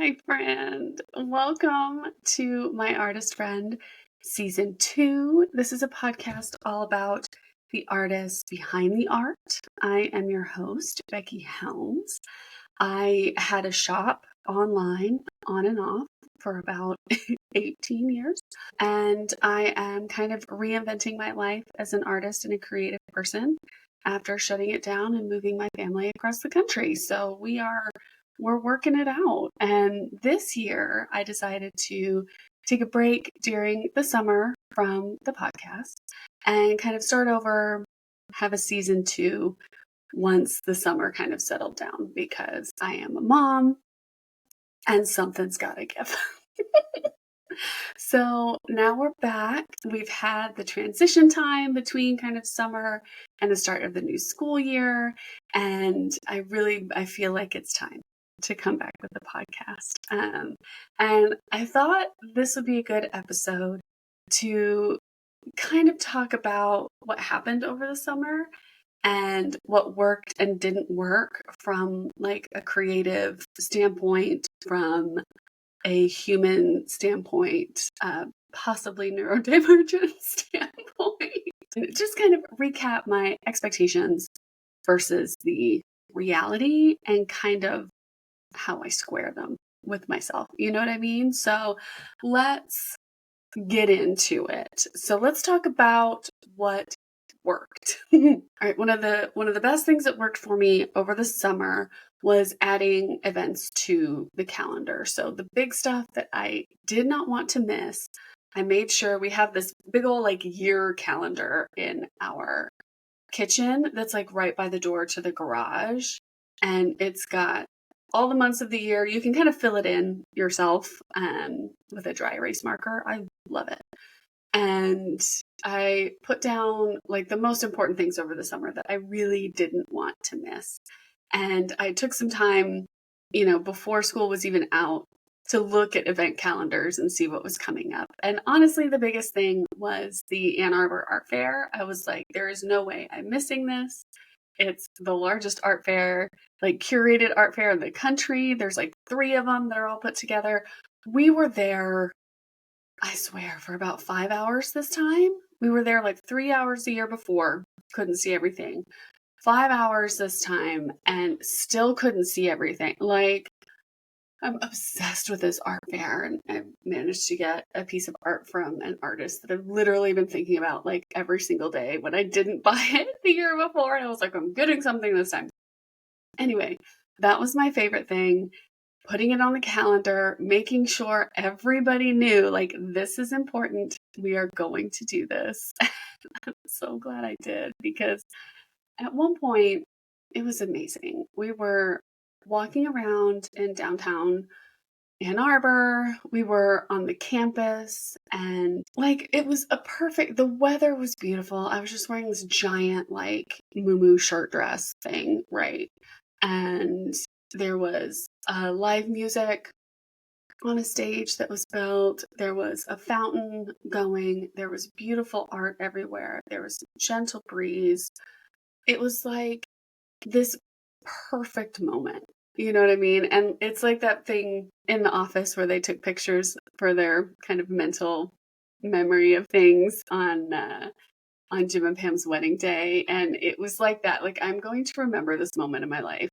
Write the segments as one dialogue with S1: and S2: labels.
S1: my friend. Welcome to My Artist Friend Season 2. This is a podcast all about the artists behind the art. I am your host, Becky Helms. I had a shop online on and off for about 18 years, and I am kind of reinventing my life as an artist and a creative person after shutting it down and moving my family across the country. So we're working it out. And this year I decided to take a break during the summer from the podcast and kind of start over, have a season 2 once the summer kind of settled down, because I am a mom and something's got to give. So now we're back. We've had the transition time between kind of summer and the start of the new school year. And I feel like it's time to come back with the podcast. And I thought this would be a good episode to kind of talk about what happened over the summer and what worked and didn't work from like a creative standpoint, from a human standpoint, possibly neurodivergent standpoint. And just kind of recap my expectations versus the reality and kind of how I square them with myself. You know what I mean? So let's get into it. So let's talk about what worked. All right, one of the best things that worked for me over the summer was adding events to the calendar. So the big stuff that I did not want to miss, I made sure we have this big old like year calendar in our kitchen that's like right by the door to the garage, and it's got all the months of the year. You can kind of fill it in yourself with a dry erase marker. I love it. And I put down like the most important things over the summer that I really didn't want to miss. And I took some time, before school was even out, to look at event calendars and see what was coming up. And honestly, the biggest thing was the Ann Arbor Art Fair. I was like, there is no way I'm missing this. It's the largest art fair, like curated art fair in the country. There's like 3 of them that are all put together. We were there, I swear, for about 5 hours this time. We were there like 3 hours the year before, couldn't see everything. 5 hours this time and still couldn't see everything. Like, I'm obsessed with this art fair, and I managed to get a piece of art from an artist that I've literally been thinking about like every single day when I didn't buy it the year before. And I was like, I'm getting something this time. Anyway, that was my favorite thing. Putting it on the calendar, making sure everybody knew, like, this is important. We are going to do this. I'm so glad I did, because at one point it was amazing. We were walking around in downtown Ann Arbor. We were on the campus, and like it was the weather was beautiful. I was just wearing this giant like muumuu shirt dress thing, right? And there was live music on a stage that was built. There was a fountain going. There was beautiful art everywhere. There was a gentle breeze. It was like this perfect moment. You know what I mean? And it's like that thing in The Office where they took pictures for their kind of mental memory of things on Jim and Pam's wedding day. And it was like that. Like, I'm going to remember this moment in my life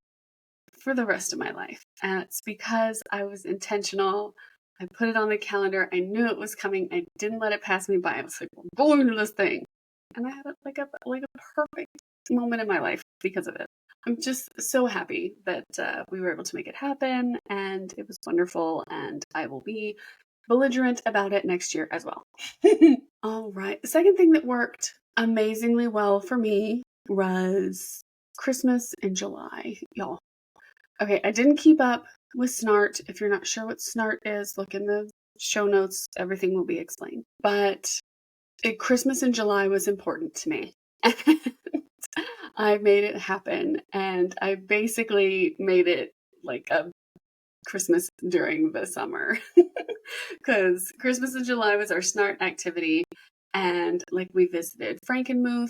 S1: for the rest of my life. And it's because I was intentional. I put it on the calendar. I knew it was coming. I didn't let it pass me by. I was like, we're going to this thing. And I had like a perfect moment in my life because of it. I'm just so happy that we were able to make it happen, and it was wonderful, and I will be belligerent about it next year as well. All right. The second thing that worked amazingly well for me was Christmas in July, y'all. Okay, I didn't keep up with Snart. If you're not sure what Snart is, look in the show notes. Everything will be explained. But Christmas in July was important to me. I made it happen, and I basically made it like a Christmas during the summer, because Christmas in July was our Snart activity, and like we visited Frankenmuth,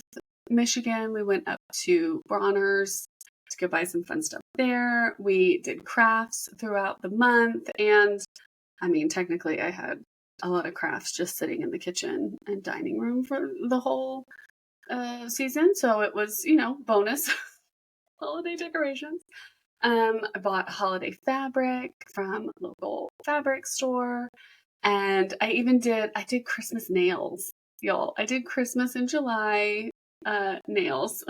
S1: Michigan. We went up to Bronner's to go buy some fun stuff there. We did crafts throughout the month. And I mean, technically, I had a lot of crafts just sitting in the kitchen and dining room for the whole season. So it was, bonus holiday decorations. I bought holiday fabric from a local fabric store. And I did Christmas nails, y'all. I did Christmas in July nails.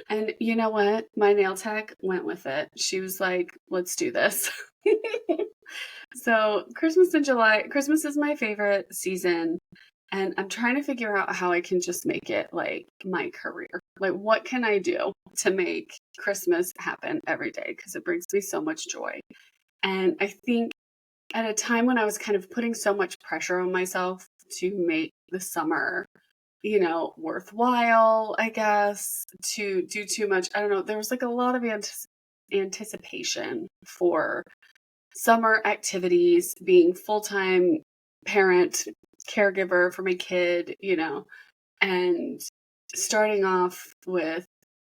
S1: And you know what? My nail tech went with it. She was like, let's do this. So Christmas in July, Christmas is my favorite season. And I'm trying to figure out how I can just make it like my career. Like, what can I do to make Christmas happen every day? Because it brings me so much joy. And I think at a time when I was kind of putting so much pressure on myself to make the summer, worthwhile, I guess, to do too much. I don't know. There was like a lot of anticipation for summer activities, being full-time parent, caregiver for my kid, and starting off with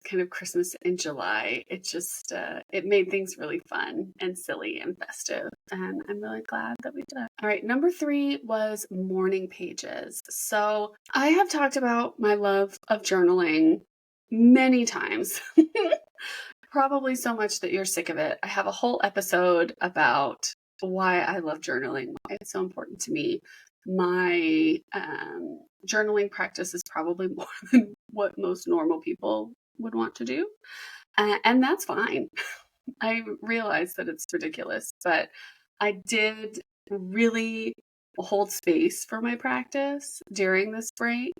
S1: kind of Christmas in July, it just it made things really fun and silly and festive, and I'm really glad that we did it. All right, number 3 was morning pages. So I have talked about my love of journaling many times. Probably so much that you're sick of it. I have a whole episode about why I love journaling, why it's so important to me. My journaling practice is probably more than what most normal people would want to do. And that's fine. I realize that it's ridiculous, but I did really hold space for my practice during this break.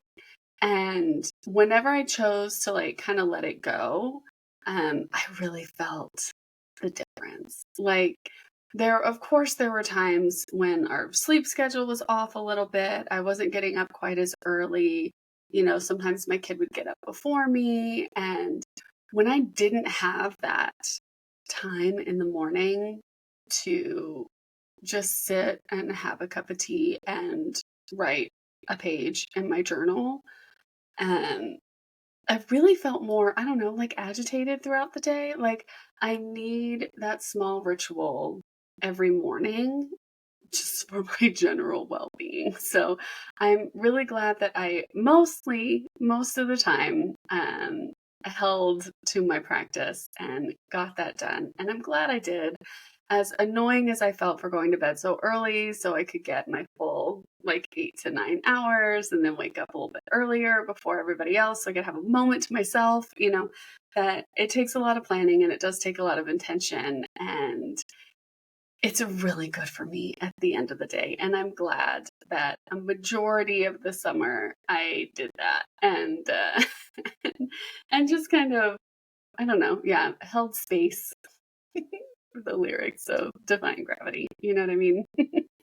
S1: And whenever I chose to like kind of let it go, I really felt the difference. Like of course, there were times when our sleep schedule was off a little bit. I wasn't getting up quite as early. Sometimes my kid would get up before me. And when I didn't have that time in the morning to just sit and have a cup of tea and write a page in my journal, I really felt more, I don't know, like agitated throughout the day. Like I need that small ritual every morning just for my general well-being. So I'm really glad that I most of the time, held to my practice and got that done. And I'm glad I did. As annoying as I felt for going to bed so early, so I could get my full like 8 to 9 hours and then wake up a little bit earlier before everybody else so I could have a moment to myself, that it takes a lot of planning and it does take a lot of intention, and it's really good for me at the end of the day. And I'm glad that a majority of the summer I did that and and just kind of, I don't know, yeah, held space for the lyrics of Defying Gravity. You know what I mean?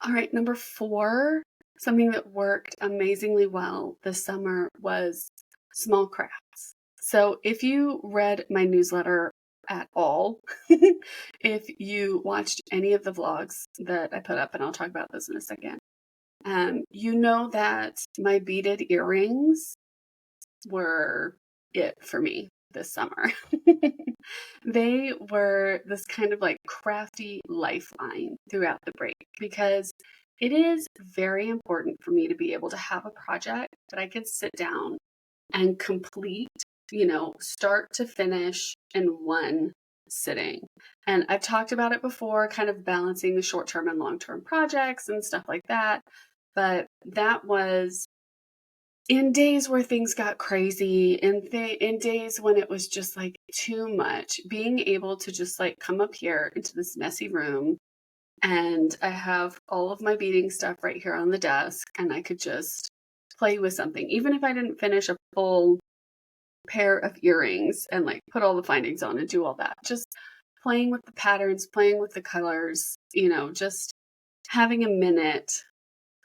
S1: All right, number 4, something that worked amazingly well this summer was small crafts. So if you read my newsletter at all, if you watched any of the vlogs that I put up, and I'll talk about this in a second, you know that my beaded earrings were it for me this summer. They were this kind of like crafty lifeline throughout the break, because it is very important for me to be able to have a project that I can sit down and complete, start to finish in one sitting. And I've talked about it before, kind of balancing the short-term and long-term projects and stuff like that. But that was in days where things got crazy, in days when it was just like too much, being able to just like come up here into this messy room, and I have all of my beading stuff right here on the desk, and I could just play with something, even if I didn't finish a full pair of earrings and like put all the findings on and do all that. Just playing with the patterns, playing with the colors, just having a minute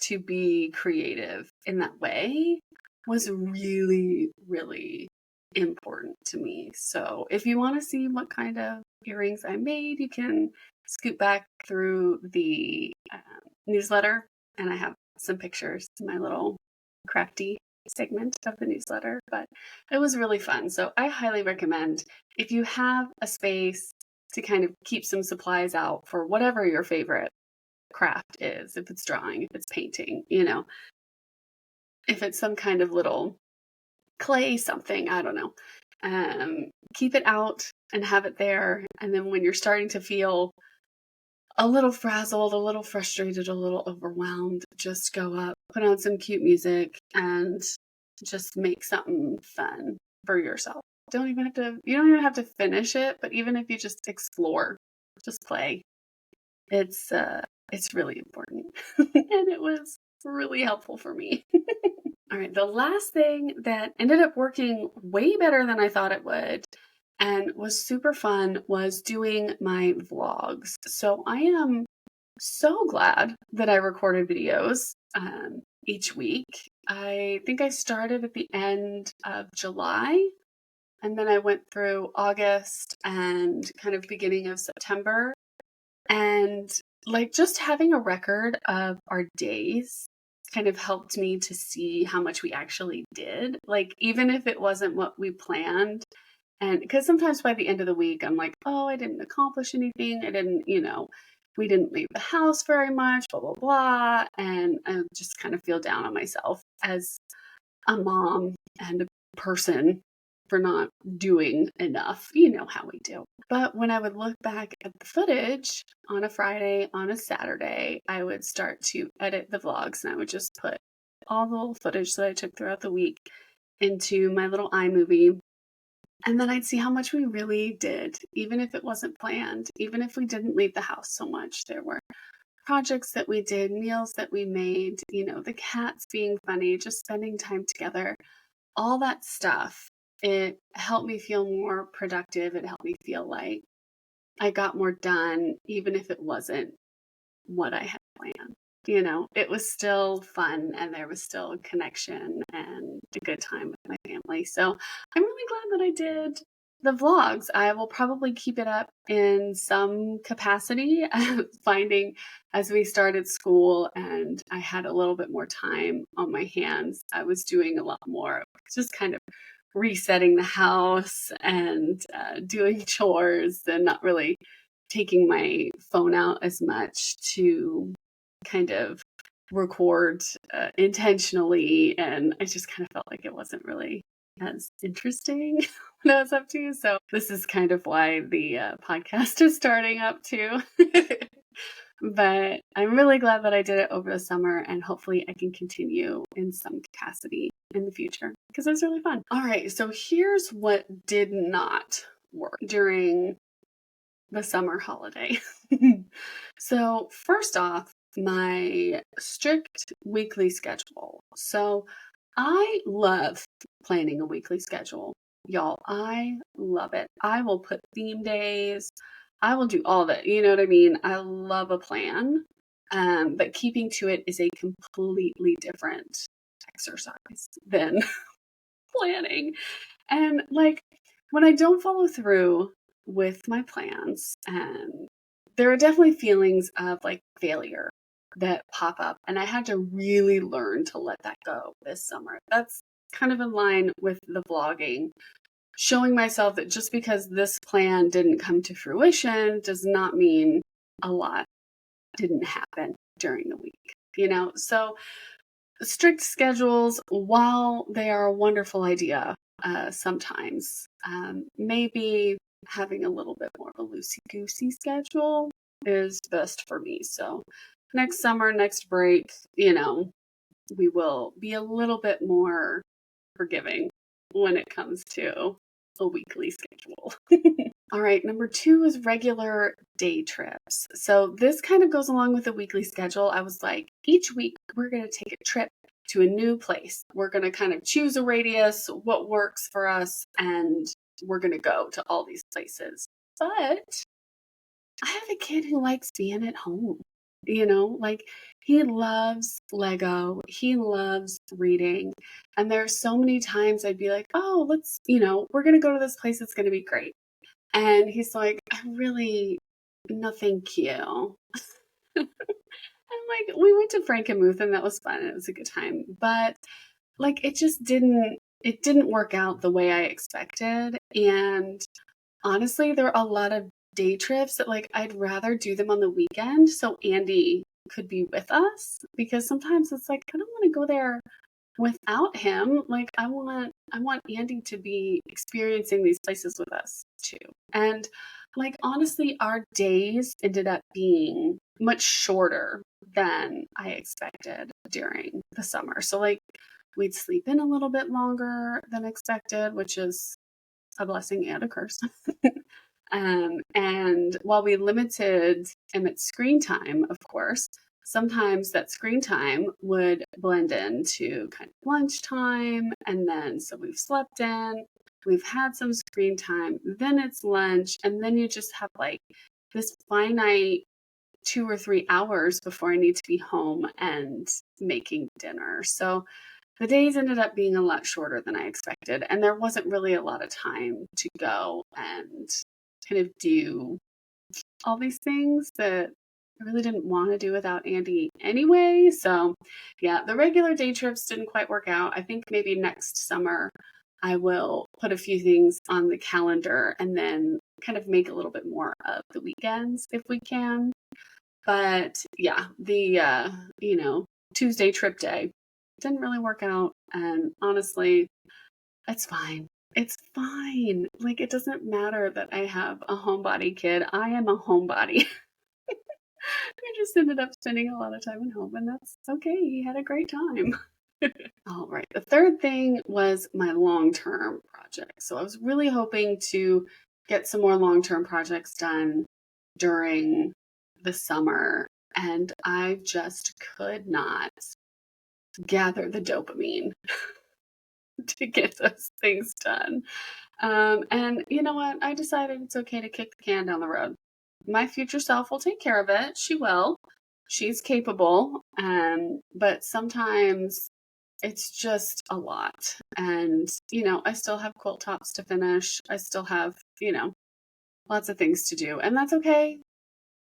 S1: to be creative in that way was really, really important to me. So if you want to see what kind of earrings I made, you can scoot back through the newsletter, and I have some pictures, my little crafty segment of the newsletter, but it was really fun. So I highly recommend, if you have a space to kind of keep some supplies out for whatever your favorite craft is, if it's drawing, if it's painting, if it's some kind of little clay something, I don't know. Keep it out and have it there. And then when you're starting to feel a little frazzled, a little frustrated, a little overwhelmed, just go up, put on some cute music, and just make something fun for yourself. You don't even have to finish it, but even if you just explore, just play. It's really important. And it was really helpful for me. All right, the last thing that ended up working way better than I thought it would and was super fun was doing my vlogs. So I am so glad that I recorded videos each week. I think I started at the end of July, and then I went through August and kind of beginning of September. And like just having a record of our days kind of helped me to see how much we actually did. Like, even if it wasn't what we planned. And because sometimes by the end of the week, I'm like, oh, I didn't accomplish anything. I didn't, we didn't leave the house very much, blah, blah, blah. And I just kind of feel down on myself as a mom and a person for not doing enough. You know how we do. But when I would look back at the footage on a Friday, on a Saturday, I would start to edit the vlogs, and I would just put all the little footage that I took throughout the week into my little iMovie. And then I'd see how much we really did, even if it wasn't planned, even if we didn't leave the house so much. There were projects that we did, meals that we made, the cats being funny, just spending time together, all that stuff. It helped me feel more productive. It helped me feel like I got more done, even if it wasn't what I had planned. It was still fun, and there was still a connection and a good time with my family. So I'm really glad that I did the vlogs. I will probably keep it up in some capacity, finding as we started school and I had a little bit more time on my hands, I was doing a lot more, just kind of resetting the house and doing chores and not really taking my phone out as much to kind of record intentionally. And I just kind of felt like it wasn't really as interesting when I was up to. So this is kind of why the podcast is starting up too. But I'm really glad that I did it over the summer, and hopefully I can continue in some capacity in the future because it was really fun. All right, so here's what did not work during the summer holiday. So first off, my strict weekly schedule. So I love planning a weekly schedule. Y'all, I love it. I will put theme days. I will do all that. You know what I mean? I love a plan. But keeping to it is a completely different exercise than planning. And like when I don't follow through with my plans, there are definitely feelings of like failure that pop up. And I had to really learn to let that go this summer. That's kind of in line with the vlogging, showing myself that just because this plan didn't come to fruition does not mean a lot didn't happen during the week. So strict schedules, while they are a wonderful idea, sometimes maybe having a little bit more of a loosey-goosey schedule is best for me. So next summer, next break, we will be a little bit more forgiving when it comes to a weekly schedule. All right, number 2 is regular day trips. So this kind of goes along with the weekly schedule. I was like, each week we're going to take a trip to a new place. We're going to kind of choose a radius, what works for us, and we're going to go to all these places. But I have a kid who likes being at home. Like he loves Lego, he loves reading. And there's so many times I'd be like, oh, we're going to go to this place. It's going to be great. And he's like, no, thank you. I'm like, we went to Frankenmuth and that was fun. It was a good time. But like it didn't work out the way I expected. And honestly, there are a lot of day trips that like I'd rather do them on the weekend so Andy could be with us, because sometimes it's like I don't want to go there without him. Like I want Andy to be experiencing these places with us too. And like honestly, our days ended up being much shorter than I expected during the summer. So like we'd sleep in a little bit longer than expected, which is a blessing and a curse. And while we limited Emmett's screen time, of course, sometimes that screen time would blend into kind of lunchtime. And then, so we've slept in, we've had some screen time, then it's lunch. And then you just have like this finite 2 or 3 hours before I need to be home and making dinner. So the days ended up being a lot shorter than I expected, and there wasn't really a lot of time to go and kind of do all these things that I really didn't want to do without Andy anyway. So, yeah, the regular day trips didn't quite work out. I think maybe next summer I will put a few things on the calendar and then kind of make a little bit more of the weekends if we can. But yeah, the Tuesday trip day didn't really work out, and honestly, it's fine. It's fine. Like it doesn't matter that I have a homebody kid. I am a homebody. I just ended up spending a lot of time at home, and that's okay. He had a great time. All right. The third thing was my long-term project. So I was really hoping to get some more long-term projects done during the summer, and I just could not gather the dopamine to get those things done. And you know what? I decided it's okay to kick the can down the road. My future self will take care of it. She will. She's capable. But sometimes it's just a lot. And, I still have quilt tops to finish. I still have, lots of things to do. And that's okay.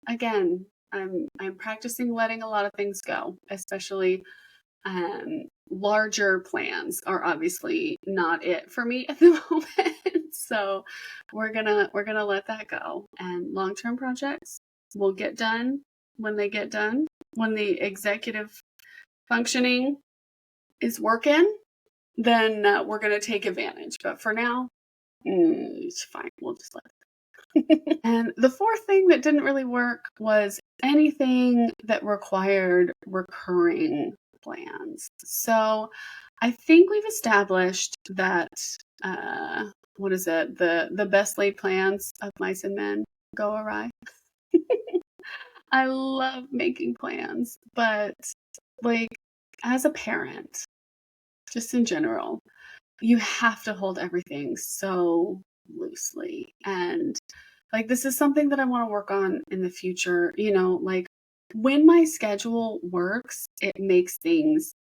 S1: Again, I'm practicing letting a lot of things go, especially larger plans are obviously not it for me at the moment. So we're gonna let that go. And long-term projects will get done when they get done. When the executive functioning is working, then we're gonna take advantage. But for now, it's fine. We'll just let it. And the fourth thing that didn't really work was anything that required recurring plans. So I think we've established that what is it? The best laid plans of mice and men go awry. I love making plans, but like as a parent, just in general, you have to hold everything so loosely. And like this is something that I want to work on in the future. Like when my schedule works, it makes things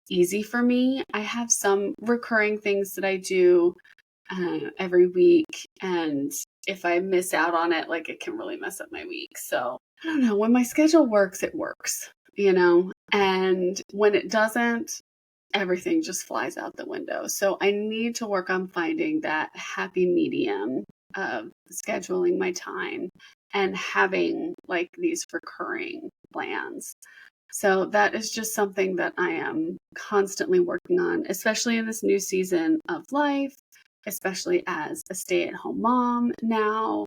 S1: easy for me. I have some recurring things that I do every week, and if I miss out on it, like it can really mess up my week. So I don't know. When my schedule works, it works, and when it doesn't, everything just flies out the window. So I need to work on finding that happy medium of scheduling my time and having like these recurring plans. So that is just something that I am constantly working on, especially in this new season of life, especially as a stay-at-home mom now,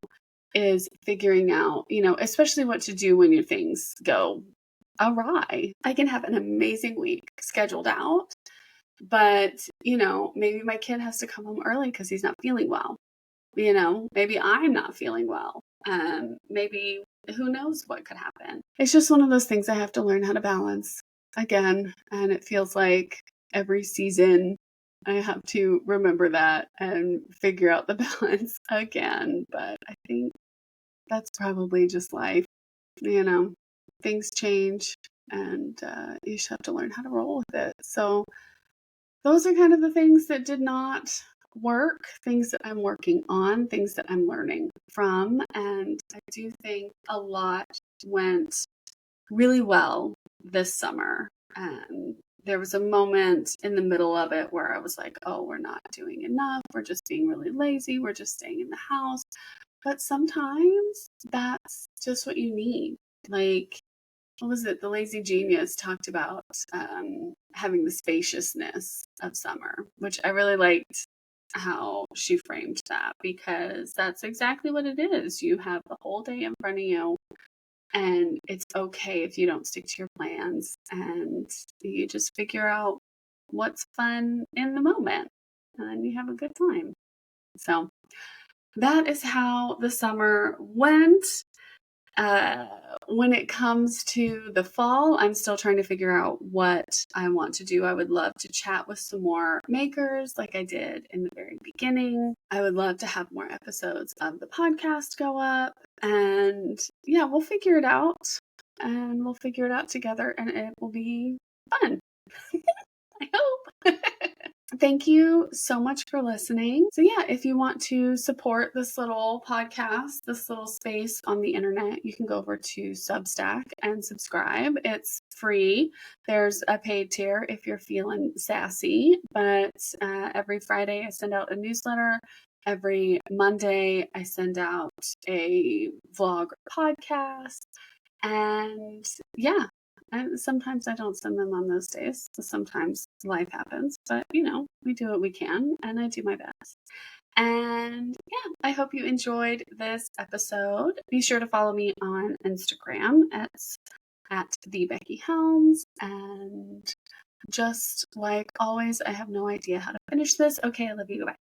S1: is figuring out, especially what to do when your things go awry. I can have an amazing week scheduled out, but, maybe my kid has to come home early because he's not feeling well. Maybe I'm not feeling well. Maybe who knows what could happen. It's just one of those things I have to learn how to balance again. And it feels like every season I have to remember that and figure out the balance again. But I think that's probably just life. Things change, and you just have to learn how to roll with it. So those are kind of the things that did not work, things that I'm working on, things that I'm learning from. And I do think a lot went really well this summer. there was a moment in the middle of it where I was like, oh, we're not doing enough. We're just being really lazy. We're just staying in the house. But sometimes that's just what you need. Like, what was it? The Lazy Genius talked about having the spaciousness of summer, which I really liked how she framed that, because that's exactly what it is. You have the whole day in front of you, and it's okay if you don't stick to your plans, and you just figure out what's fun in the moment, and then you have a good time. So that is how the summer went. When it comes to the fall, I'm still trying to figure out what I want to do. I would love to chat with some more makers like I did in the very beginning. I would love to have more episodes of the podcast go up. And yeah, we'll figure it out. And we'll figure it out together, and it will be fun. I hope. Thank you so much for listening. So yeah, if you want to support this little podcast, this little space on the internet, you can go over to Substack and subscribe. It's free. There's a paid tier if you're feeling sassy, but every Friday I send out a newsletter. Every Monday I send out a vlog or podcast. And yeah, and sometimes I don't send them on those days. Sometimes life happens, but we do what we can, and I do my best. And yeah, I hope you enjoyed this episode. Be sure to follow me on Instagram at the Becky Helms. And just like always, I have no idea how to finish this. Okay, I love you. Bye.